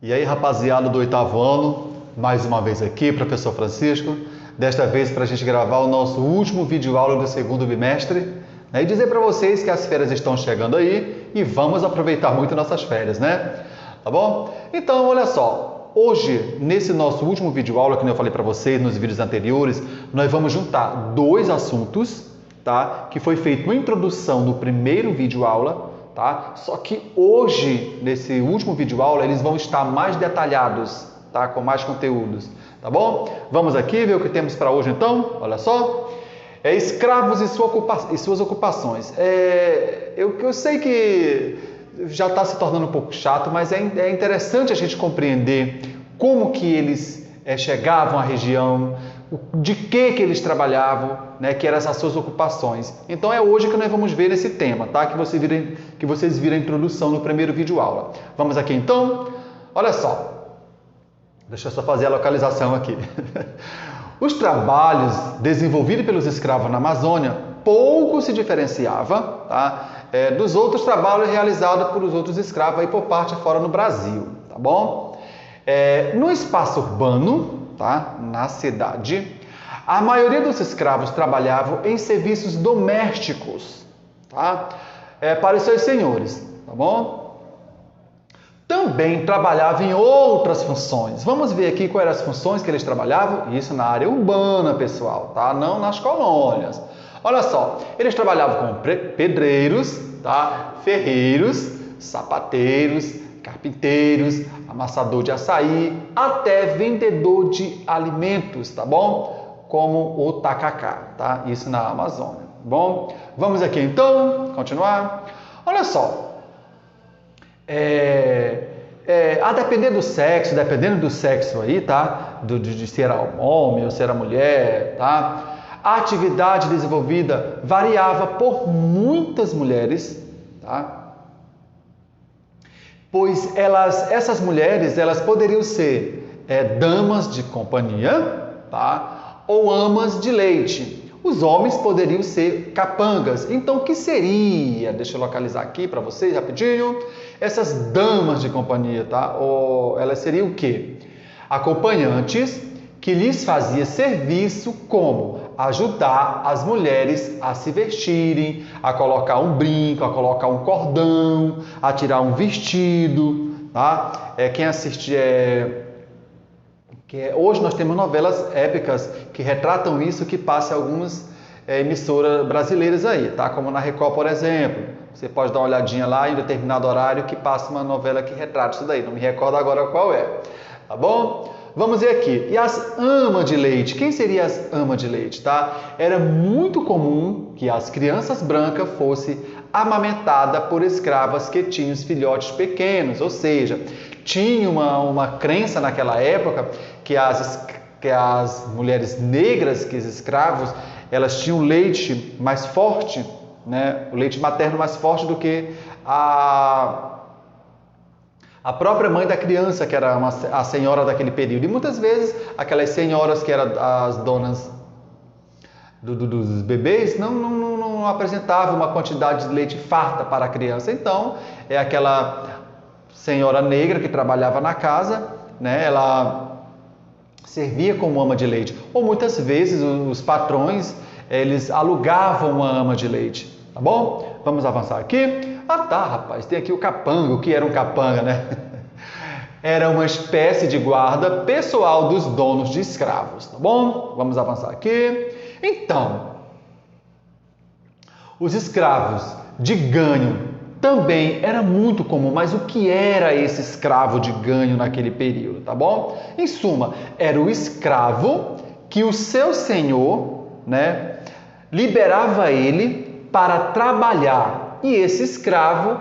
E aí, rapaziada do 8º ano, mais uma vez aqui, professor Francisco, desta vez para a gente gravar o nosso último vídeo aula do segundo bimestre, né? E dizer para vocês que as férias estão chegando aí e vamos aproveitar muito nossas férias, né? Tá bom? Então, olha só, hoje, nesse nosso último vídeo aula, que eu falei para vocês nos vídeos anteriores, nós vamos juntar dois assuntos, tá? Que foi feita uma introdução no primeiro vídeo aula, tá? Só que hoje, nesse último vídeo aula, eles vão estar mais detalhados, tá? Com mais conteúdos, tá bom? Vamos aqui ver o que temos para hoje então, olha só. Escravos e suas ocupações. Eu sei que já está se tornando um pouco chato, mas é interessante a gente compreender como que eles chegavam à região, de que eles trabalhavam, né, que eram essas suas ocupações. Então é hoje que nós vamos ver esse tema, tá? Que vocês viram a introdução no primeiro vídeo aula. Vamos aqui então? Olha só, deixa eu só fazer a localização aqui. Os trabalhos desenvolvidos pelos escravos na Amazônia pouco se diferenciava, tá, dos outros trabalhos realizados pelos outros escravos aí por parte fora no Brasil, tá bom? No espaço urbano, tá, na cidade, a maioria dos escravos trabalhavam em serviços domésticos, tá, para os seus senhores, tá bom? Também trabalhava em outras funções. Vamos ver aqui quais eram as funções que eles trabalhavam. Isso na área urbana, pessoal, tá? Não nas colônias. Olha só, eles trabalhavam como pedreiros, tá? Ferreiros, sapateiros, carpinteiros, amassador de açaí, até vendedor de alimentos, tá bom? Como o tacacá, tá? Isso na Amazônia. Bom, vamos aqui então, continuar. Olha só. Dependendo do sexo aí, tá? De se era homem ou se era mulher, tá? A atividade desenvolvida variava por muitas mulheres, tá? Pois essas mulheres, elas poderiam ser damas de companhia, tá? Ou amas de leite. Os homens poderiam ser capangas. Então, o que seria? Deixa eu localizar aqui para vocês rapidinho. Essas damas de companhia, tá? Elas seriam o quê? Acompanhantes que lhes fazia serviço como ajudar as mulheres a se vestirem, a colocar um brinco, a colocar um cordão, a tirar um vestido, tá? Quem assiste hoje nós temos novelas épicas que retratam isso, que passa em algumas emissoras brasileiras aí, tá? Como na Record, por exemplo. Você pode dar uma olhadinha lá em determinado horário que passa uma novela que retrata isso daí. Não me recordo agora qual é, tá bom? Vamos ver aqui. E as amas de leite? Quem seria as amas de leite, tá? Era muito comum que as crianças brancas fossem amamentadas por escravas que tinham os filhotes pequenos, ou seja, tinha uma crença naquela época que as mulheres negras, que os escravos, elas tinham leite mais forte, né? O leite materno mais forte do que a própria mãe da criança, que era a senhora daquele período. E muitas vezes aquelas senhoras que eram as donas dos bebês não apresentavam uma quantidade de leite farta para a criança. Então, aquela senhora negra que trabalhava na casa, né? Ela servia como ama de leite. Ou muitas vezes os patrões, eles alugavam uma ama de leite, tá bom? Vamos avançar aqui. Ah tá, rapaz, tem aqui o capanga. O que era um capanga, né? Era uma espécie de guarda pessoal dos donos de escravos, tá bom? Vamos avançar aqui. Então, os escravos de ganho também era muito comum, mas o que era esse escravo de ganho naquele período, tá bom? Em suma, era o escravo que o seu senhor, né, liberava ele para trabalhar, e esse escravo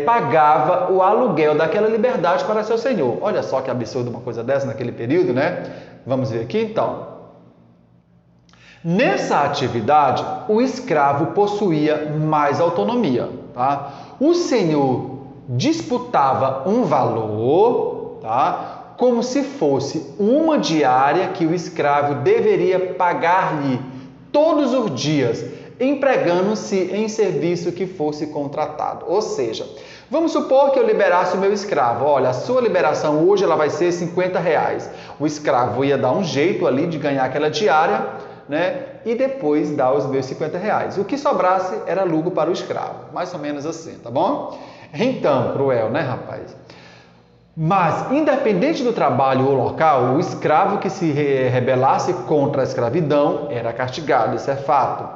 pagava o aluguel daquela liberdade para seu senhor. Olha só que absurdo uma coisa dessa naquele período, né? Vamos ver aqui então. Nessa atividade, o escravo possuía mais autonomia, tá? O senhor disputava um valor, tá? Como se fosse uma diária que o escravo deveria pagar-lhe todos os dias, empregando-se em serviço que fosse contratado. Ou seja, vamos supor que eu liberasse o meu escravo. Olha, a sua liberação hoje ela vai ser R$50. O escravo ia dar um jeito ali de ganhar aquela diária, né? E depois dar os meus R$50. O que sobrasse era lucro para o escravo. Mais ou menos assim, tá bom? Então, cruel, né, rapaz? Mas, independente do trabalho ou local, o escravo que se rebelasse contra a escravidão era castigado, isso é fato.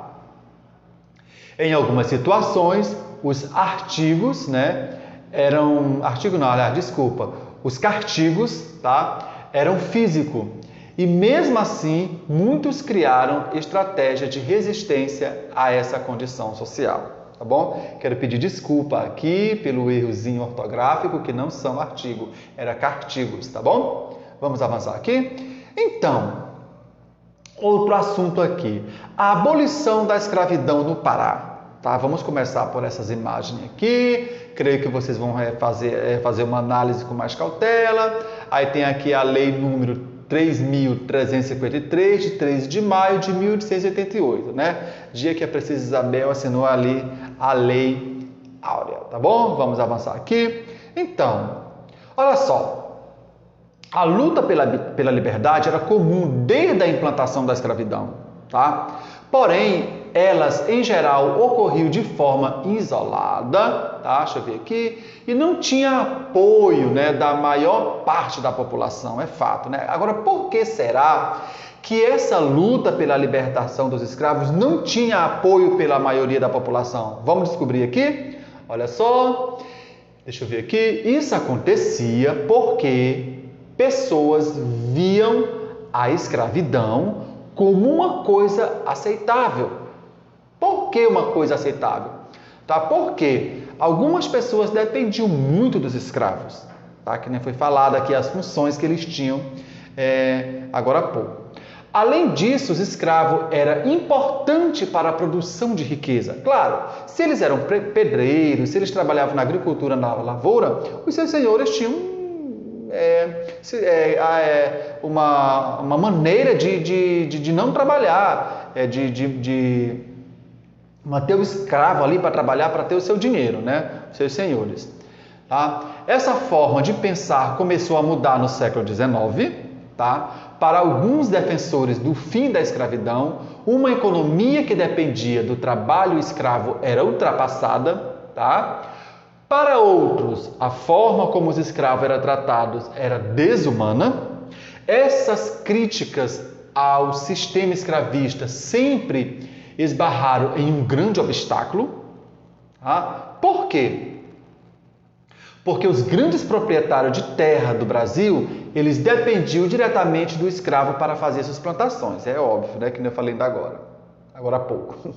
Em algumas situações, os artigos, né, os castigos, tá, eram físicos. E mesmo assim, muitos criaram estratégia de resistência a essa condição social. Tá bom? Quero pedir desculpa aqui pelo errozinho ortográfico, que não são artigo, era cartigos, tá bom? Vamos avançar aqui? Então, outro assunto aqui, a abolição da escravidão no Pará. Tá? Vamos começar por essas imagens aqui, creio que vocês vão fazer uma análise com mais cautela. Aí tem aqui a lei número 3.353, de 13 de maio de 1888, né? Dia que a princesa Isabel assinou ali a Lei Áurea, tá bom? Vamos avançar aqui. Então, olha só, a luta pela liberdade era comum desde a implantação da escravidão, tá? Porém, elas, em geral, ocorriam de forma isolada, tá? Deixa eu ver aqui, e não tinha apoio, né, da maior parte da população, é fato, né? Agora, por que será que essa luta pela libertação dos escravos não tinha apoio pela maioria da população? Vamos descobrir aqui? Olha só, deixa eu ver aqui, isso acontecia porque pessoas viam a escravidão como uma coisa aceitável. Por que uma coisa aceitável? Tá? Porque algumas pessoas dependiam muito dos escravos. Tá? Que nem foi falado aqui as funções que eles tinham agora há pouco. Além disso, os escravos eram importantes para a produção de riqueza. Claro, se eles eram pedreiros, se eles trabalhavam na agricultura, na lavoura, os seus senhores tinham uma maneira de não trabalhar, de manter o escravo ali para trabalhar, para ter o seu dinheiro, né? Os seus senhores. Tá? Essa forma de pensar começou a mudar no século XIX, tá? Para alguns defensores do fim da escravidão, uma economia que dependia do trabalho escravo era ultrapassada, tá? Para outros, a forma como os escravos eram tratados era desumana. Essas críticas ao sistema escravista sempre esbarraram em um grande obstáculo. Tá? Por quê? Porque os grandes proprietários de terra do Brasil, eles dependiam diretamente do escravo para fazer suas plantações. É óbvio, né? Que eu falei ainda agora há pouco.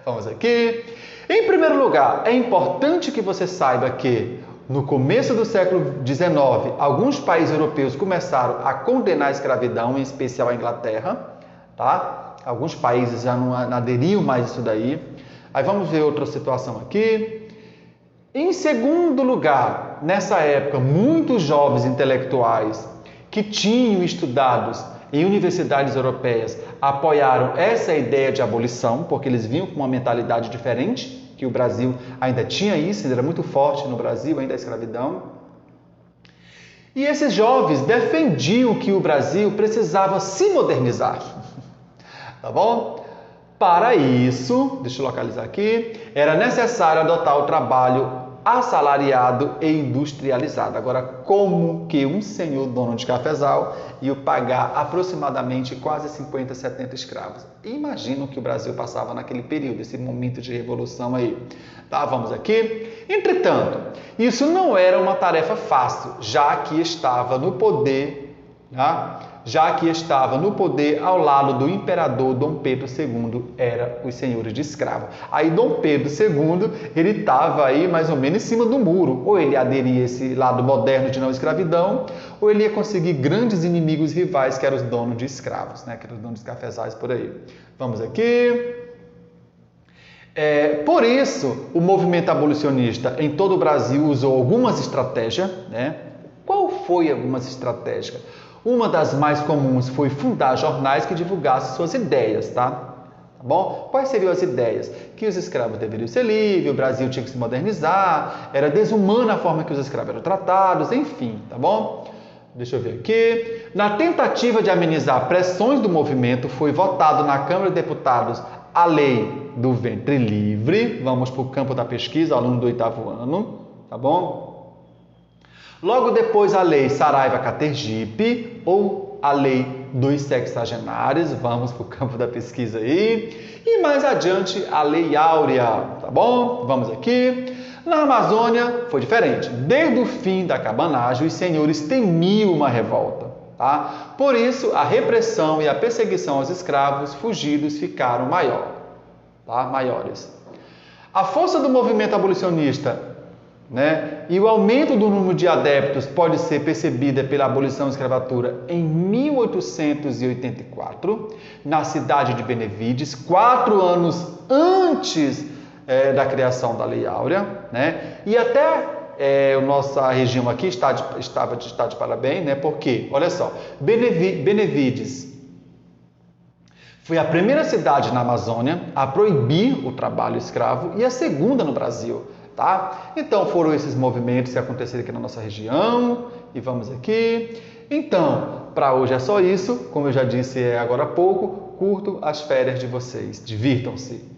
Vamos aqui. Em primeiro lugar, é importante que você saiba que no começo do século XIX, alguns países europeus começaram a condenar a escravidão, em especial a Inglaterra, tá? Alguns países já não aderiam mais a isso daí. Aí vamos ver outra situação aqui. Em segundo lugar, nessa época, muitos jovens intelectuais que tinham estudado em universidades europeias apoiaram essa ideia de abolição, porque eles vinham com uma mentalidade diferente, que o Brasil ainda tinha isso, era muito forte no Brasil, ainda a escravidão. E esses jovens defendiam que o Brasil precisava se modernizar. Tá bom? Para isso, deixa eu localizar aqui, era necessário adotar o trabalho assalariado e industrializado. Agora, como que um senhor dono de cafezal ia pagar aproximadamente quase 50, 70 escravos? Imagina o que o Brasil passava naquele período, esse momento de revolução aí. Tá, vamos aqui. Entretanto, isso não era uma tarefa fácil, já que estava no poder, tá? Ao lado do imperador Dom Pedro II, era os senhores de escravo. Aí Dom Pedro II, ele estava aí mais ou menos em cima do muro. Ou ele aderia a esse lado moderno de não escravidão, ou ele ia conseguir grandes inimigos rivais, que eram os donos de escravos, né? Que eram os donos de cafezais por aí. Vamos aqui. Por isso, o movimento abolicionista em todo o Brasil usou algumas estratégias, né? Qual foi algumas estratégias? Uma das mais comuns foi fundar jornais que divulgassem suas ideias, tá? Tá bom? Quais seriam as ideias? Que os escravos deveriam ser livres, o Brasil tinha que se modernizar, era desumana a forma que os escravos eram tratados, enfim, tá bom? Deixa eu ver aqui. Na tentativa de amenizar pressões do movimento, foi votado na Câmara de Deputados a lei do ventre livre. Vamos para o campo da pesquisa, aluno do 8º ano, tá bom? Logo depois a lei Saraiva-Catergipe, ou a lei dos sexagenários, vamos para o campo da pesquisa aí. E mais adiante a lei Áurea, tá bom? Vamos aqui. Na Amazônia foi diferente. Desde o fim da cabanagem, os senhores temiam uma revolta. Tá? Por isso, a repressão e a perseguição aos escravos fugidos ficaram maiores. A força do movimento abolicionista, e o aumento do número de adeptos pode ser percebida pela abolição da escravatura em 1884, na cidade de Benevides, 4 anos antes da criação da Lei Áurea, e até nossa região aqui está de parabéns, porque, olha só, Benevides foi a primeira cidade na Amazônia a proibir o trabalho escravo e a segunda no Brasil, tá? Então foram esses movimentos que aconteceram aqui na nossa região, e vamos aqui. Então, para hoje é só isso, como eu já disse agora há pouco, curto as férias de vocês, divirtam-se!